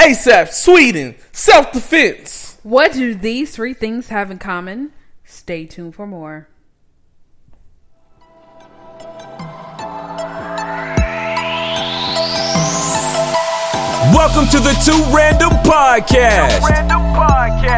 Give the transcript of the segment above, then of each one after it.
ASAP, Sweden, self-defense. What do these three things have in common? Stay tuned for more. Welcome to the Two Random Podcast.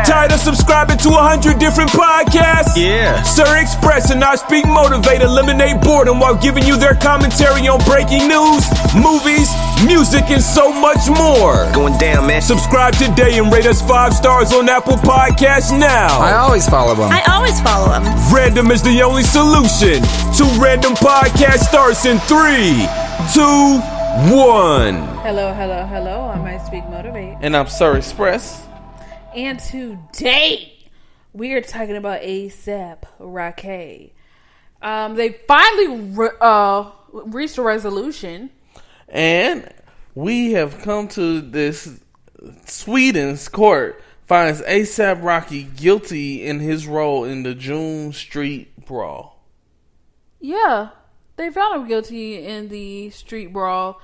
Tired of subscribing to 100 different podcasts? Yeah. SirXpress and ISpeakMotivate eliminate boredom while giving you their commentary on breaking news, movies, music, and so much more. Going down, man. Subscribe today and rate us 5 stars on Apple Podcasts now. I always follow them. Random is the only solution. Two Random Podcast starts in 3, 2, 1. Hello. I'm ISpeakMotivate. And I'm SirXpress. And today, we are talking about Asaprocky. They finally reached a resolution. And we have come to this Sweden's court finds Asaprocky guilty in his role in the June Street brawl. Yeah, they found him guilty in the street brawl.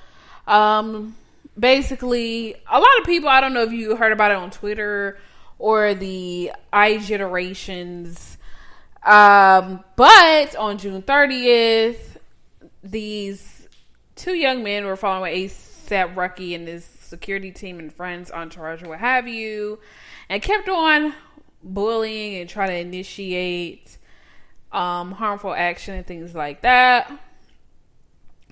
Basically, a lot of people, I don't know if you heard about it on Twitter or the iGenerations, but on June 30th, these two young men were following Asaprocky and his security team and friends, entourage, what have you, and kept on bullying and trying to initiate harmful action and things like that.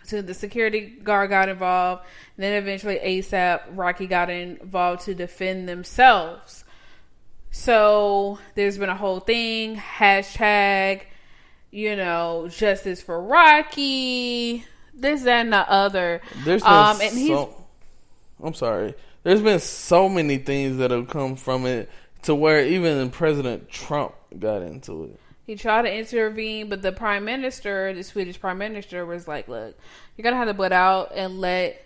So the security guard got involved. And then eventually Asaprocky got involved to defend themselves. So there's been a whole thing. Hashtag, justice for Rocky. This, that, and the other. There's been so many things that have come from it to where even President Trump got into it. He tried to intervene, but the Swedish prime minister was like, look, you're going to have to butt out and let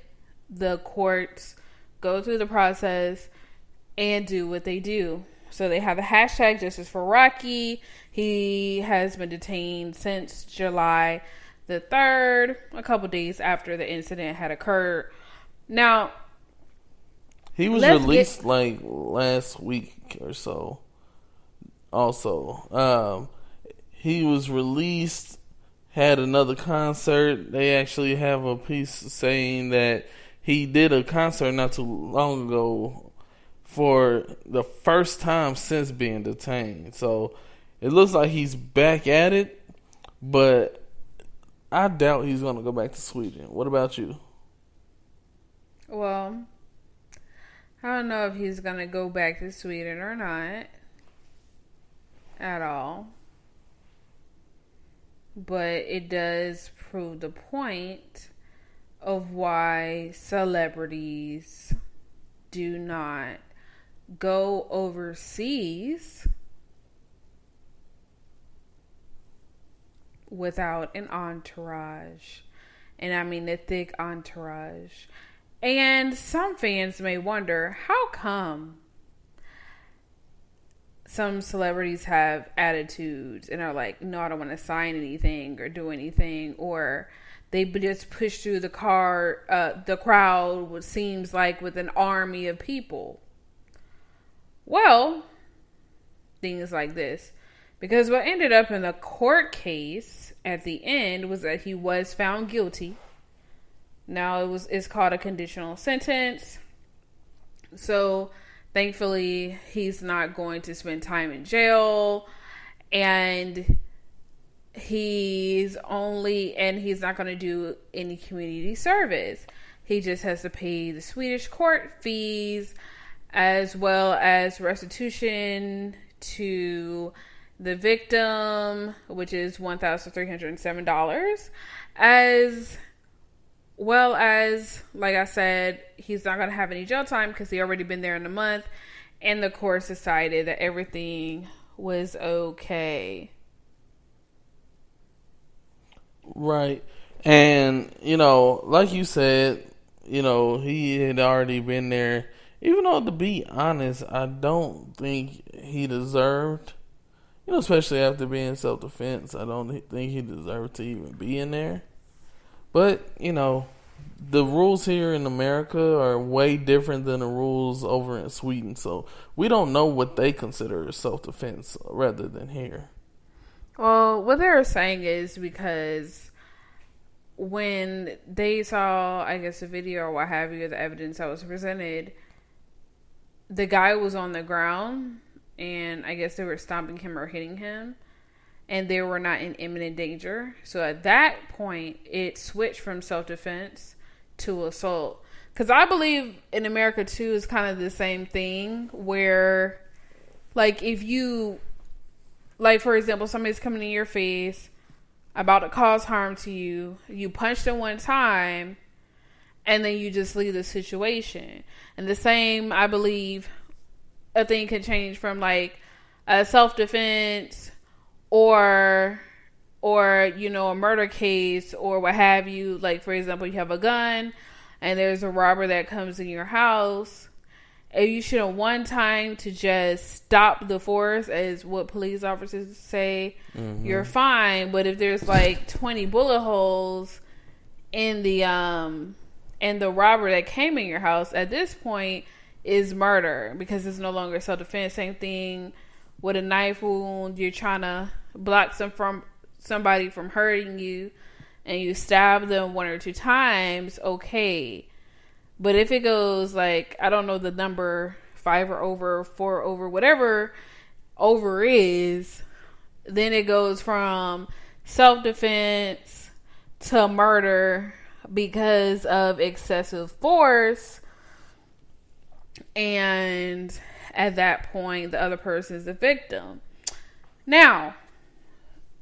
the courts go through the process and do what they do. So they have a hashtag justice for Rocky. He has been detained since July the 3rd, a couple days after the incident had occurred. Now, he was released last week or so. Also, he was released, had another concert. They actually have a piece saying that he did a concert not too long ago for the first time since being detained. So it looks like he's back at it, but I doubt he's going to go back to Sweden. What about you? Well, I don't know if he's going to go back to Sweden or not at all. But it does prove the point of why celebrities do not go overseas without an entourage. And I mean a thick entourage. And some fans may wonder, how come some celebrities have attitudes and are like, no, I don't want to sign anything or do anything, or they just push through the crowd, what seems like with an army of people. Well, things like this. Because what ended up in the court case at the end was that he was found guilty. Now it's called a conditional sentence. So thankfully, he's not going to spend time in jail, and he's not going to do any community service. He just has to pay the Swedish court fees as well as restitution to the victim, which is $1,307, as well as, like I said, he's not going to have any jail time because he already been there in a month, and the court decided that everything was okay. Right. And, like you said, he had already been there. Even though, to be honest, I don't think he deserved, especially after being self-defense, I don't think he deserved to even be in there. But, the rules here in America are way different than the rules over in Sweden. So we don't know what they consider self-defense rather than here. Well, what they were saying is because when they saw, I guess, the video or what have you, the evidence that was presented, the guy was on the ground and I guess they were stomping him or hitting him and they were not in imminent danger. So at that point, it switched from self-defense to assault. Because I believe in America too is kind of the same thing where, like, if you, like, for example, somebody's coming in your face about to cause harm to you, you punch them one time and then you just leave the situation. And the same, I believe, a thing can change from like a self-defense or you know, a murder case or what have you. Like, for example, you have a gun and there's a robber that comes in your house and you should have one time to just stop the force, as what police officers say, you're fine. But if there's like 20 bullet holes in the robber that came in your house, at this point is murder because it's no longer self-defense. Same thing with a knife wound. You're trying to block somebody from hurting you and you stab them 1 or 2 times, okay. But if it goes like, I don't know the number, 5 or over, 4 over, whatever over is, then it goes from self-defense to murder because of excessive force. And at that point, the other person is the victim. Now,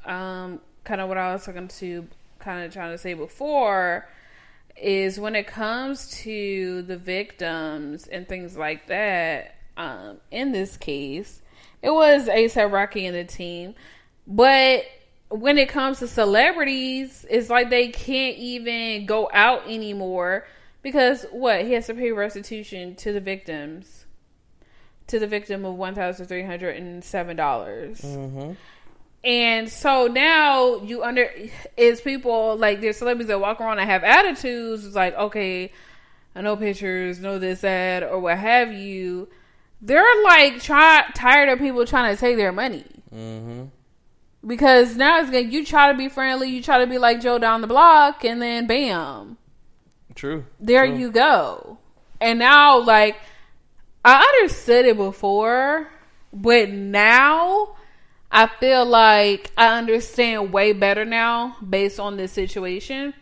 kind of what I was trying to say before is when it comes to the victims and things like that, in this case, it was Asaprocky and the team. But when it comes to celebrities, it's like they can't even go out anymore because he has to pay restitution to the victims, to the victim of $1,307. And so now is people like, there's celebrities that walk around and have attitudes. It's like, okay, I know pictures, know this, that, or what have you. They're like tired of people trying to take their money. Because now you try to be friendly, you try to be like Joe down the block, and then bam. True. There you go. And now, like, I understood it before, but now I feel like I understand way better now based on this situation,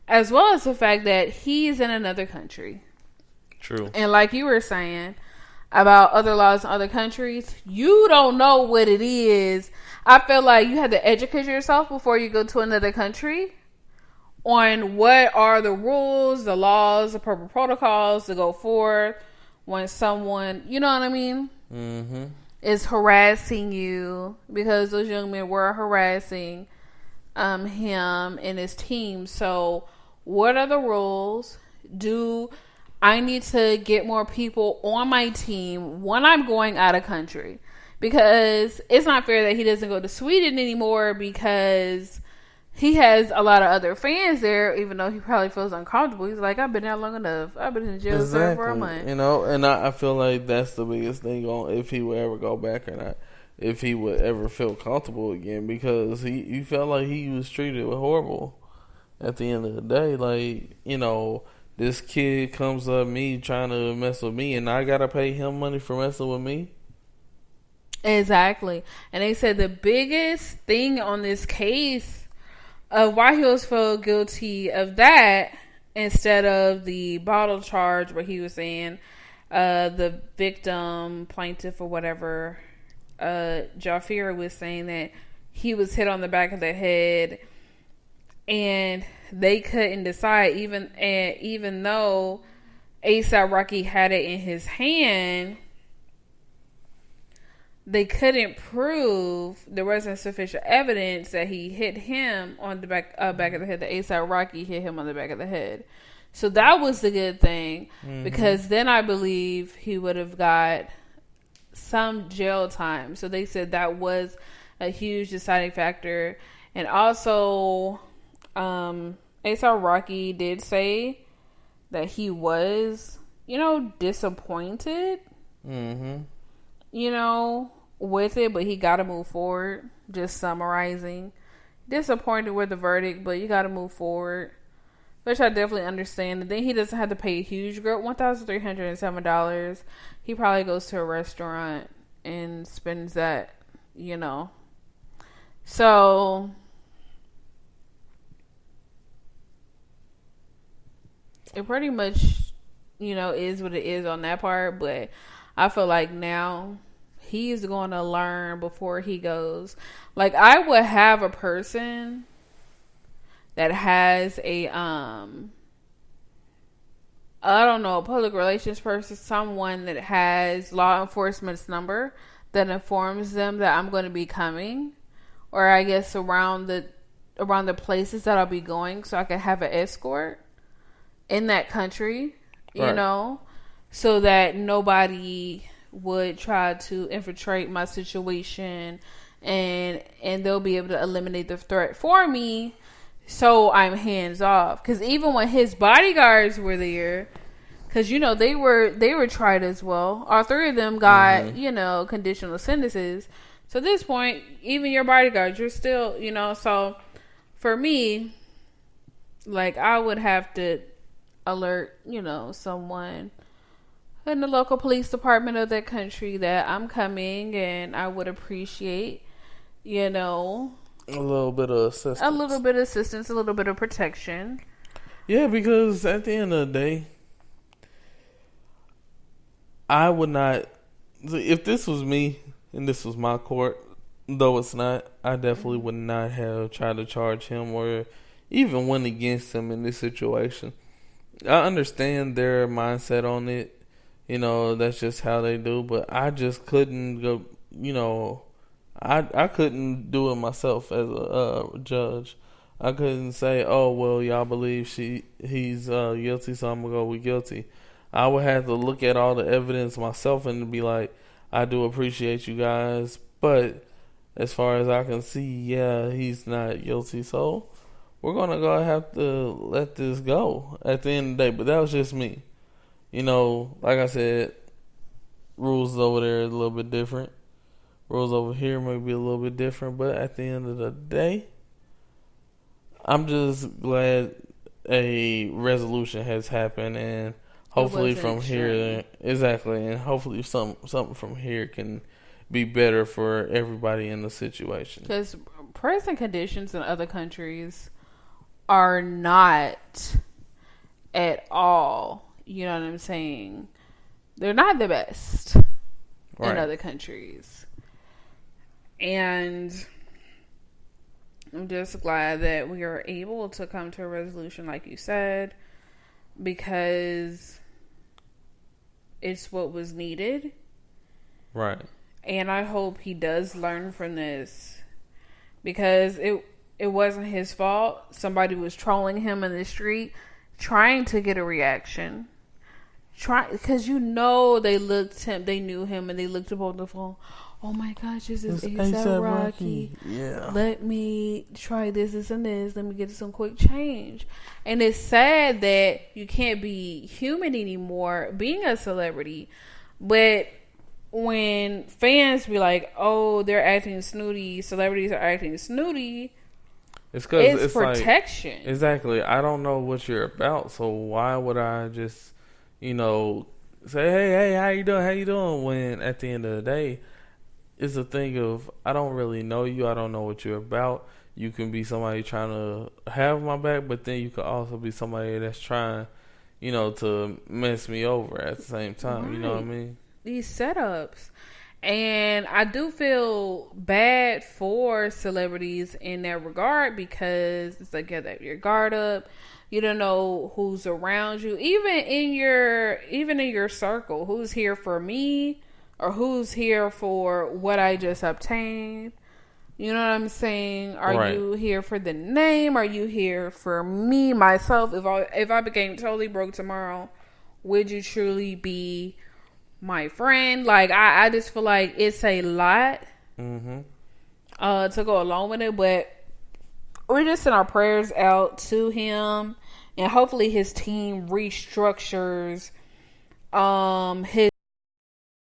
as well as the fact that he's in another country. True. And like you were saying about other laws in other countries, you don't know what it is. I feel like you have to educate yourself before you go to another country on what are the rules, the laws, the proper protocols to go forth when someone, you know what I mean, is harassing you, because those young men were harassing him and his team. So what are the rules? Do I need to get more people on my team when I'm going out of country? Because it's not fair that he doesn't go to Sweden anymore because he has a lot of other fans there, even though he probably feels uncomfortable. He's like, I've been out long enough. I've been in jail for a month. You know, and I feel like that's the biggest thing on if he would ever go back or not. If he would ever feel comfortable again, because he felt like he was treated horrible at the end of the day. Like, you know, this kid comes up me trying to mess with me and I gotta pay him money for messing with me. Exactly. And they said the biggest thing on this case of why he was found guilty of that instead of the bottle charge where he was saying the victim, plaintiff or whatever, Jafira was saying that he was hit on the back of the head and they couldn't decide, even though Asaprocky had it in his hand, they couldn't prove, there wasn't sufficient evidence that he hit him on the back of the head, that Asaprocky hit him on the back of the head. So that was the good thing, because then I believe he would have got some jail time. So they said that was a huge deciding factor. And also, Asaprocky did say that he was, disappointed, with it, but he got to move forward. Just summarizing. Disappointed with the verdict, but you got to move forward. Which I definitely understand. And then he doesn't have to pay a huge girl, $1,307. He probably goes to a restaurant and spends that, So, it pretty much, is what it is on that part. But I feel like now he's going to learn before he goes. Like, I would have a person that has a, a public relations person, someone that has law enforcement's number that informs them that I'm going to be coming, or I guess around the places that I'll be going, so I can have an escort in that country, so that nobody would try to infiltrate my situation, and they'll be able to eliminate the threat for me. So I'm hands off. Because even when his bodyguards were there, because they were tried as well. All three of them got conditional sentences. So at this point, even your bodyguards, you're still So for me, like, I would have to alert someone in the local police department of that country that I'm coming, and I would appreciate a little bit of assistance. A little bit of assistance, a little bit of protection. Yeah, because at the end of the day, I would not, if this was me and this was my court, though it's not, I definitely would not have tried to charge him or even went against him in this situation. I understand their mindset on it. That's just how they do. But I just couldn't go, I couldn't do it myself as a judge. I couldn't say, oh, well, y'all believe he's guilty, so I'm going to go with guilty. I would have to look at all the evidence myself and be like, I do appreciate you guys, but as far as I can see, yeah, he's not guilty, so we're going to have to let this go at the end of the day. But that was just me. Like I said, rules over there is a little bit different. Rules over here may be a little bit different, but at the end of the day, I'm just glad a resolution has happened, and hopefully from here, exactly, and hopefully something from here can be better for everybody in the situation. Because prison conditions in other countries are not at all, you know what I'm saying? They're not the best in other countries. And I'm just glad that we are able to come to a resolution, like you said, because it's what was needed. Right. And I hope he does learn from this, because it wasn't his fault. Somebody was trolling him in the street, trying to get a reaction. Because they knew him, and they looked up on the phone. Oh my gosh, this is Asaprocky. Yeah. Let me try this and this. Let me get some quick change. And it's sad that you can't be human anymore being a celebrity. But when fans be like, oh, they're acting snooty, celebrities are acting snooty, it's protection. Like, exactly. I don't know what you're about, so why would I just, say, hey, how you doing? When at the end of the day, it's a thing of, I don't really know you. I don't know what you're about. You can be somebody trying to have my back, but then you could also be somebody that's trying, to mess me over at the same time. Right. You know what I mean? These setups. And I do feel bad for celebrities in that regard, because it's like you have your guard up. You don't know who's around you, even in your circle. Who's here for me, or who's here for what I just obtained? You know what I'm saying? Are you here for the name? Are you here for me, myself? If I became totally broke tomorrow, would you truly be my friend? Like, I just feel like it's a lot to go along with it. But we're just sending our prayers out to him and hopefully his team restructures his